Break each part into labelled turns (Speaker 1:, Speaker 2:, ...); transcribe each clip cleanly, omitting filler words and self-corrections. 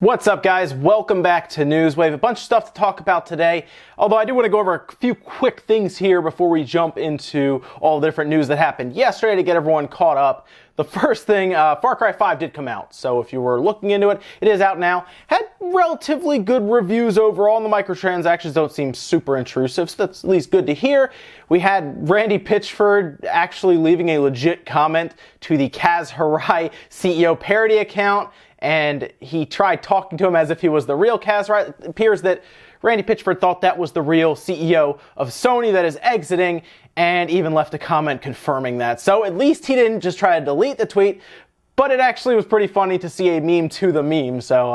Speaker 1: What's up, guys? Welcome back to News. We have a bunch of stuff to talk about today, although I do want to go over a few quick things here before we jump into all the different news that happened yesterday to get everyone caught up. The first thing, Far Cry 5 did come out, so if you were looking into it, it is out now. Had relatively good reviews overall, and the microtransactions don't seem super intrusive, so that's at least good to hear. We had Randy Pitchford actually leaving a legit comment to the Kaz Hirai CEO parody account, and he tried talking to him as if he was the real Kaz Hirai. It appears that Randy Pitchford thought that was the real CEO of Sony that is exiting, and even left a comment confirming that. So at least he didn't just try to delete the tweet, but it actually was pretty funny to see a meme to the meme. So,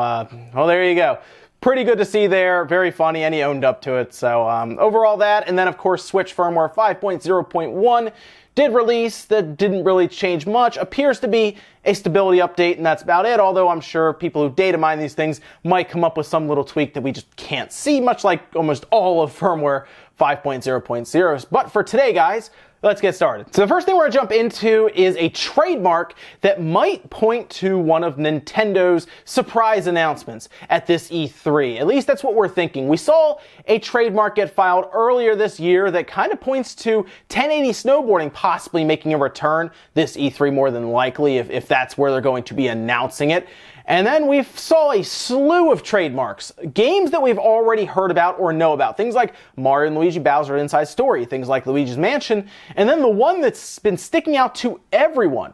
Speaker 1: well, there you go. Pretty good to see there, very funny, and he owned up to it. So overall that, and then of course Switch firmware 5.0.1 did release. That didn't really change much. Appears to be a stability update, and that's about it, although I'm sure people who data mine these things might come up with some little tweak that we just can't see, much like almost all of firmware 5.0.0. But for today, guys, let's get started. So the first thing we're going to jump into is a trademark that might point to one of Nintendo's surprise announcements at this E3. At least that's what we're thinking. We saw a trademark get filed earlier this year that kind of points to 1080 snowboarding possibly making a return this E3 more than likely, if that's where they're going to be announcing it. And then we saw a slew of trademarks, games that we've already heard about or know about. Things like Mario and Luigi Bowser Inside Story, things like Luigi's Mansion, and then the one that's been sticking out to everyone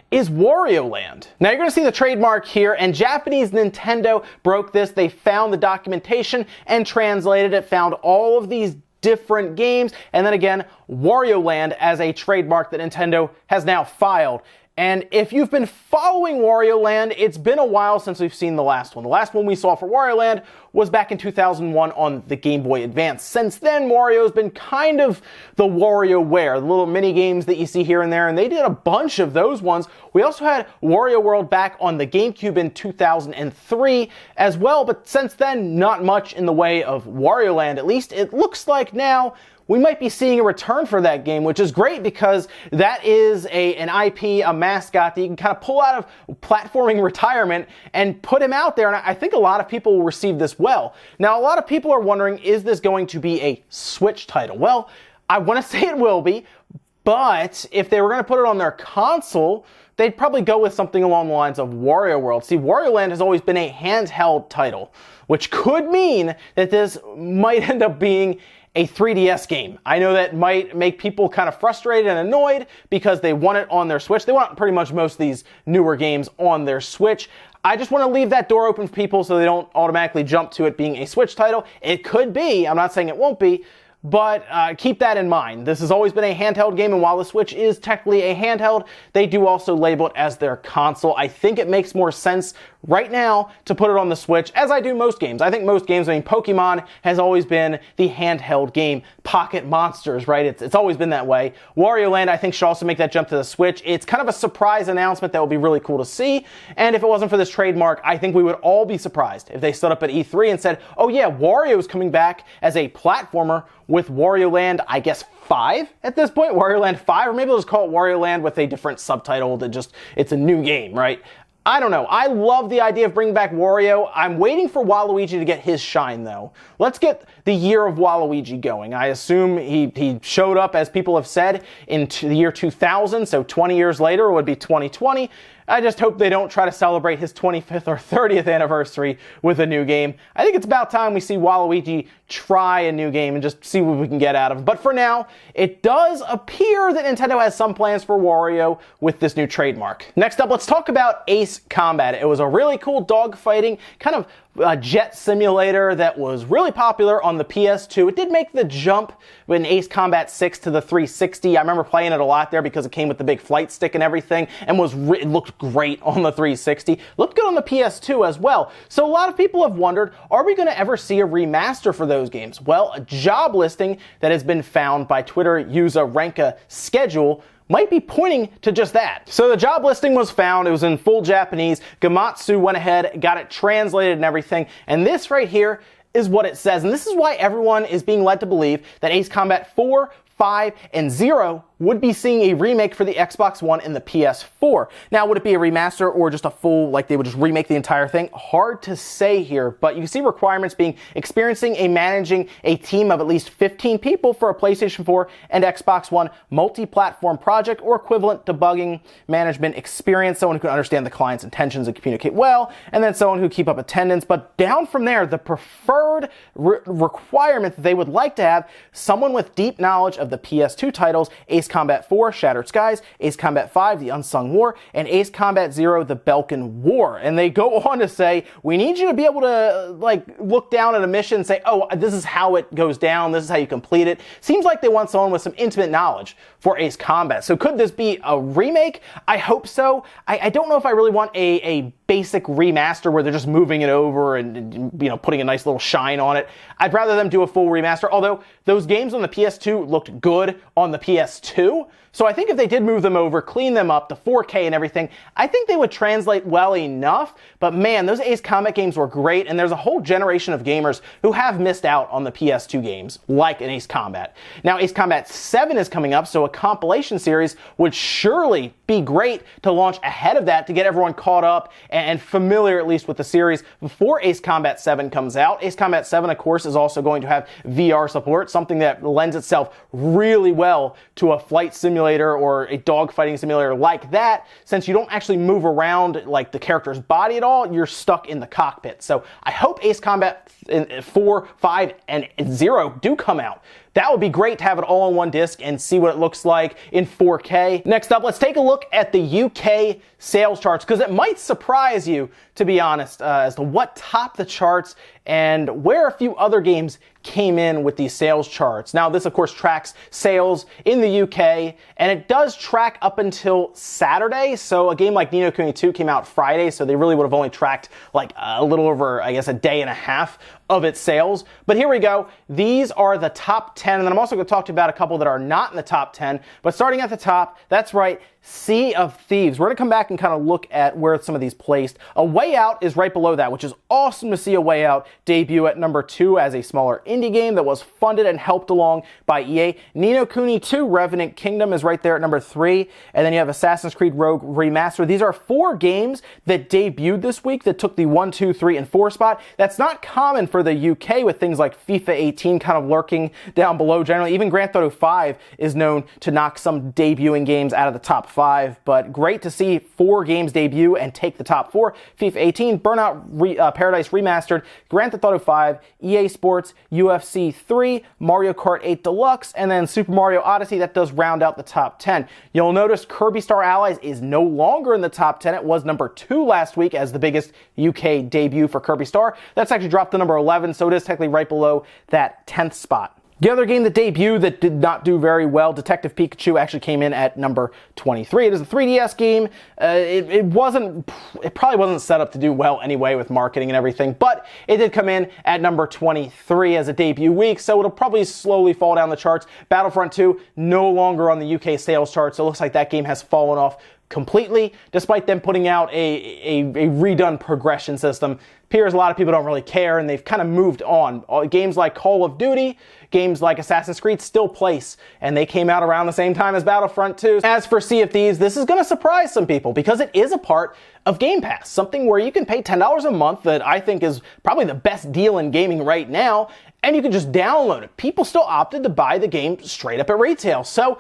Speaker 1: is Wario Land. Now you're going to see the trademark here, and Japanese Nintendo broke this. They found the documentation and translated it, found all of these different games, and then again, Wario Land as a trademark that Nintendo has now filed. And if you've been following Wario Land, it's been a while since we've seen the last one. The last one we saw for Wario Land was back in 2001 on the Game Boy Advance. Since then, Wario's been kind of the WarioWare, the little mini games that you see here and there, and they did a bunch of those ones. We also had Wario World back on the GameCube in 2003 as well, but since then, not much in the way of Wario Land. At least it looks like now we might be seeing a return for that game, which is great because that is an IP, a mascot that you can kind of pull out of platforming retirement and put him out there. And I think a lot of people will receive this well. Now, a lot of people are wondering, is this going to be a Switch title? Well, I want to say it will be, but if they were going to put it on their console, they'd probably go with something along the lines of Wario World. See, Wario Land has always been a handheld title, which could mean that this might end up being a 3DS game. I know that might make people kind of frustrated and annoyed because they want it on their Switch. They want pretty much most of these newer games on their Switch. I just want to leave that door open for people so they don't automatically jump to it being a Switch title. It could be, I'm not saying it won't be, but keep that in mind. This has always been a handheld game, and while the Switch is technically a handheld, they do also label it as their console. I think it makes more sense right now to put it on the Switch, as I do most games. I think most games, I mean, Pokemon has always been the handheld game. Pocket Monsters, right? It's always been that way. Wario Land, I think, should also make that jump to the Switch. It's kind of a surprise announcement that will be really cool to see, and if it wasn't for this trademark, I think we would all be surprised if they stood up at E3 and said, oh yeah, Wario's coming back as a platformer with Wario Land, I guess, 5 at this point, Wario Land 5, or maybe they'll just call it Wario Land with a different subtitle that just, it's a new game, right? I don't know. I love the idea of bringing back Wario. I'm waiting for Waluigi to get his shine, though. Let's get the year of Waluigi going. I assume he showed up, as people have said, in the year 2000, so 20 years later it would be 2020. I just hope they don't try to celebrate his 25th or 30th anniversary with a new game. I think it's about time we see Waluigi try a new game and just see what we can get out of it. But for now, it does appear that Nintendo has some plans for Wario with this new trademark. Next up, let's talk about Ace Combat. It was a really cool dogfighting, kind of a jet simulator that was really popular on the PS2. It did make the jump in Ace Combat 6 to the 360. I remember playing it a lot there because it came with the big flight stick and everything, and it looked great on the 360. Looked good on the PS2 as well. So a lot of people have wondered, are we going to ever see a remaster for those games? Well, a job listing that has been found by Twitter user Ranka Schedule might be pointing to just that. So the job listing was found, it was in full Japanese. Gamatsu went ahead, got it translated and everything, and this right here is what it says. And this is why everyone is being led to believe that Ace Combat 4, 5, and 0 would be seeing a remake for the Xbox One and the PS4. Now, would it be a remaster or just a full, like they would just remake the entire thing? Hard to say here, but you can see requirements being experiencing and managing a team of at least 15 people for a PlayStation 4 and Xbox One multi-platform project or equivalent debugging management experience, someone who can understand the client's intentions and communicate well, and then someone who keep up attendance. But down from there, the preferred requirement that they would like to have, someone with deep knowledge of the PS2 titles, Ace Combat 4, Shattered Skies, Ace Combat 5, The Unsung War, and Ace Combat 0, The Belkan War. And they go on to say, we need you to be able to look down at a mission and say, oh, this is how it goes down, this is how you complete it. Seems like they want someone with some intimate knowledge for Ace Combat. So could this be a remake? I hope so. I don't know if I really want a basic remaster where they're just moving it over and putting a nice little shine on it. I'd rather them do a full remaster, although those games on the PS2 looked good on the PS2. So I think if they did move them over, clean them up, the 4K and everything, I think they would translate well enough. But man, those Ace Combat games were great, and there's a whole generation of gamers who have missed out on the PS2 games, like an Ace Combat. Now, Ace Combat 7 is coming up, so a compilation series would surely be great to launch ahead of that to get everyone caught up and familiar at least with the series before Ace Combat 7 comes out. Ace Combat 7, of course, is also going to have VR support, something that lends itself really well to a flight simulator or a dogfighting simulator like that. Since you don't actually move around like the character's body at all, you're stuck in the cockpit. So I hope Ace Combat 4, 5, and 0 do come out. That would be great to have it all on one disc and see what it looks like in 4K. Next up, let's take a look at the UK sales charts, because it might surprise you, to be honest, as to what topped the charts and where a few other games came in with these sales charts. Now, this, of course, tracks sales in the UK, and it does track up until Saturday. So a game like Ni no Kuni 2 came out Friday, so they really would have only tracked like a little over, I guess, a day and a half of its sales. But here we go. These are the top 10, and then I'm also going to talk to you about a couple that are not in the top 10. But starting at the top, that's right, Sea of Thieves. We're going to come back and kind of look at where some of these placed. A Way Out is right below that, which is awesome to see A Way Out debut at number 2 as a smaller indie game that was funded and helped along by EA. Ni no Kuni 2 Revenant Kingdom is right there at number 3. And then you have Assassin's Creed Rogue Remastered. These are 4 games that debuted this week that took the 1, 2, 3, and 4 spot. That's not common for the UK, with things like FIFA 18 kind of lurking down below generally. Even Grand Theft Auto 5 is known to knock some debuting games out of the top 5, but great to see 4 games debut and take the top 4. FIFA 18, Burnout Paradise Remastered, Grand Theft Auto 5, EA Sports, UFC 3, Mario Kart 8 Deluxe, and then Super Mario Odyssey. That does round out the top 10. You'll notice Kirby Star Allies is no longer in the top 10. It was number 2 last week as the biggest UK debut for Kirby Star. That's actually dropped to number 11, so it is technically right below that 10th spot. The other game that debuted that did not do very well, Detective Pikachu, actually came in at number 23. It is a 3DS game. It probably wasn't set up to do well anyway with marketing and everything, but it did come in at number 23 as a debut week, so it'll probably slowly fall down the charts. Battlefront 2, no longer on the UK sales chart, so it looks like that game has fallen off completely, despite them putting out a redone progression system. Appears a lot of people don't really care, and they've kind of moved on. Games like Call of Duty, games like Assassin's Creed still place, and they came out around the same time as Battlefront 2. As for Sea of Thieves, this is going to surprise some people because it is a part of Game Pass, something where you can pay $10 a month that I think is probably the best deal in gaming right now, and you can just download it. People still opted to buy the game straight up at retail. So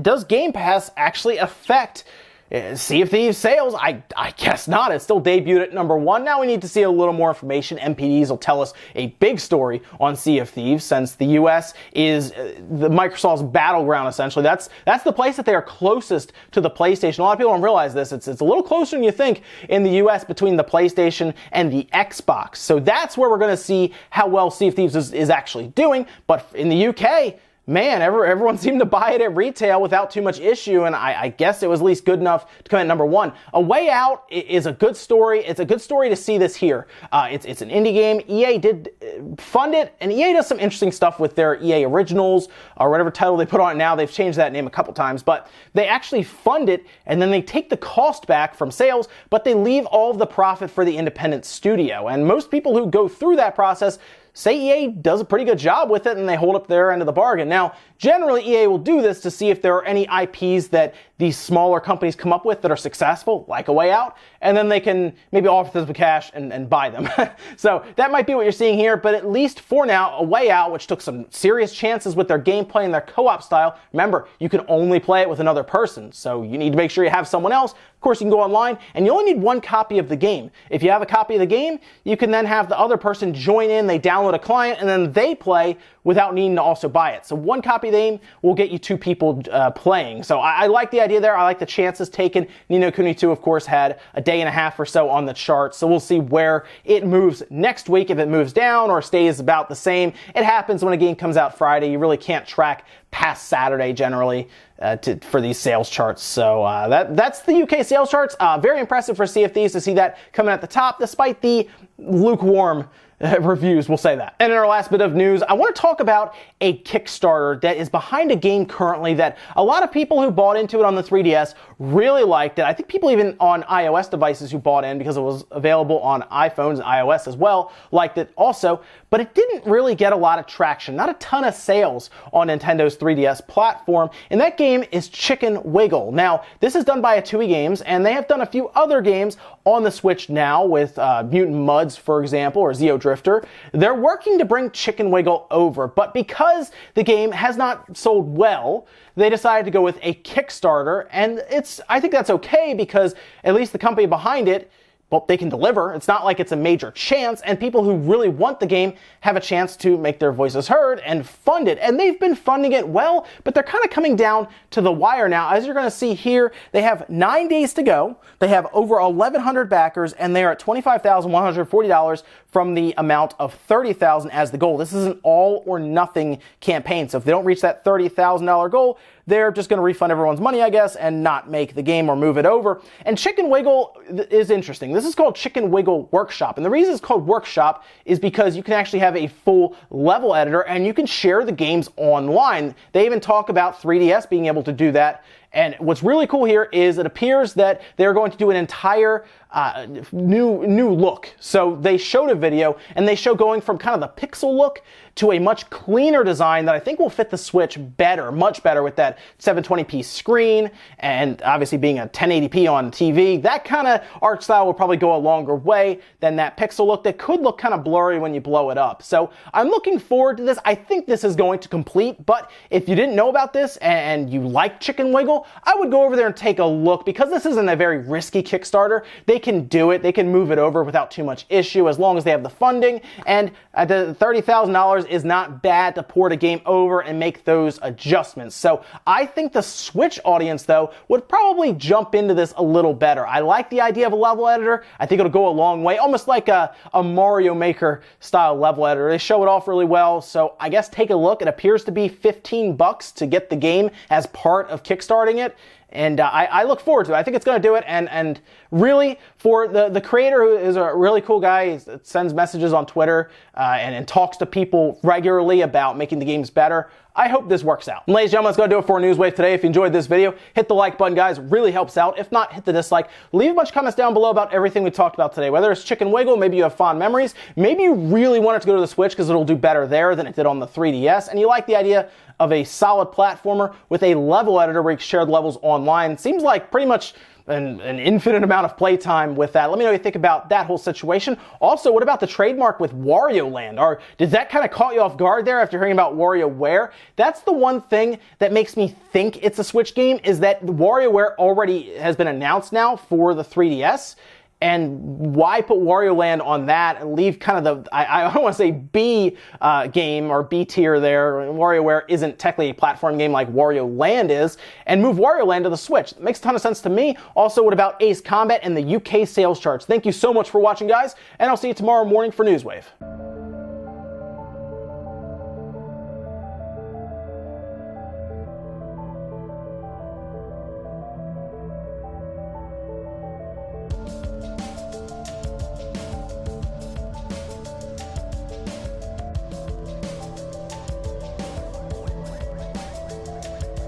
Speaker 1: does Game Pass actually affect Sea of Thieves sales? I guess not. It still debuted at number 1. Now we need to see a little more information. MPDs will tell us a big story on Sea of Thieves, since the US is the Microsoft's battleground, essentially. That's the place that they are closest to the PlayStation. A lot of people don't realize this. It's a little closer than you think in the US between the PlayStation and the Xbox. So that's where we're going to see how well Sea of Thieves is actually doing. But in the UK, man, everyone seemed to buy it at retail without too much issue, and I guess it was at least good enough to come in at number 1. A Way Out is a good story. It's a good story to see this here. It's an indie game. EA did fund it, and EA does some interesting stuff with their EA Originals, or whatever title they put on it now. They've changed that name a couple times, but they actually fund it, and then they take the cost back from sales, but they leave all of the profit for the independent studio. And most people who go through that process say EA does a pretty good job with it, and they hold up their end of the bargain. Now, generally EA will do this to see if there are any IPs that these smaller companies come up with that are successful, like A Way Out, and then they can maybe offer them some cash and buy them. So that might be what you're seeing here, but at least for now, A Way Out, which took some serious chances with their gameplay and their co-op style, remember, you can only play it with another person, so you need to make sure you have someone else. Of course, you can go online, and you only need one copy of the game. If you have a copy of the game, you can then have the other person join in, they download a client, and then they play without needing to also buy it. So one copy of the game will get you two people playing. So I like the idea there. I like the chances taken. Ni no Kuni 2, of course, had a day and a half or so on the chart. So we'll see where it moves next week, if it moves down or stays about the same. It happens when a game comes out Friday. You really can't track past Saturday generally for these sales charts. So that's the UK sales charts. Very impressive for Sea of Thieves to see that coming at the top, despite the lukewarm reviews, we'll say that. And in our last bit of news, I want to talk about a Kickstarter that is behind a game currently that a lot of people who bought into it on the 3DS really liked it. I think people even on iOS devices who bought in because it was available on iPhones and iOS as well liked it also, but it didn't really get a lot of traction, not a ton of sales on Nintendo's 3DS platform, and that game is Chicken Wiggle. Now, this is done by Atui Games, and they have done a few other games on the Switch now with Mutant Mudds, for example, or Zeo Drifter. They're working to bring Chicken Wiggle over, but because the game has not sold well, they decided to go with a Kickstarter, and I think that's okay because at least the company behind it, well, they can deliver. It's not like it's a major chance, and people who really want the game have a chance to make their voices heard and fund it. And they've been funding it well, but they're kind of coming down to the wire now. As you're going to see here, they have 9 days to go. They have over 1,100 backers, and they are at $25,140 from the amount of $30,000 as the goal. This is an all or nothing campaign. So if they don't reach that $30,000 goal, they're just going to refund everyone's money, I guess, and not make the game or move it over. And Chicken Wiggle is interesting. This is called Chicken Wiggle Workshop. And the reason it's called Workshop is because you can actually have a full level editor and you can share the games online. They even talk about 3DS being able to do that. And what's really cool here is it appears that they're going to do an entire new look. So they showed a video, and they show going from kind of the pixel look to a much cleaner design that I think will fit the Switch better, much better with that 720p screen, and obviously being a 1080p on TV. That kind of art style will probably go a longer way than that pixel look that could look kind of blurry when you blow it up. So I'm looking forward to this. I think this is going to complete, but if you didn't know about this and you like Chicken Wiggle, I would go over there and take a look because this isn't a very risky Kickstarter. They can do it. They can move it over without too much issue as long as they have the funding, and the $30,000 is not bad to port a game over and make those adjustments. So I think the Switch audience, though, would probably jump into this a little better. I like the idea of a level editor. I think it'll go a long way, almost like a Mario Maker style level editor. They show it off really well, so I guess take a look. It appears to be $15 to get the game as part of Kickstarting it. And I look forward to it. I think it's going to do it. And really, for the creator, who is a really cool guy, he sends messages on Twitter and talks to people regularly about making the games better, I hope this works out. And ladies and gentlemen, that's going to do it for Newswave today. If you enjoyed this video, hit the like button, guys. It really helps out. If not, hit the dislike. Leave a bunch of comments down below about everything we talked about today. Whether it's Chicken Wiggle, maybe you have fond memories, maybe you really want it to go to the Switch because it'll do better there than it did on the 3DS, and you like the idea of a solid platformer with a level editor where you can share the levels online. Seems like pretty much an infinite amount of playtime with that. Let me know what you think about that whole situation. Also, what about the trademark with Wario Land? Or did that kind of caught you off guard there after hearing about WarioWare? That's the one thing that makes me think it's a Switch game, is that WarioWare already has been announced now for the 3DS. And why put Wario Land on that and leave kind of the, I don't want to say B game or B tier there. WarioWare isn't technically a platform game like Wario Land is, and move Wario Land to the Switch. It makes a ton of sense to me. Also, what about Ace Combat and the UK sales charts? Thank you so much for watching, guys, and I'll see you tomorrow morning for Newswave.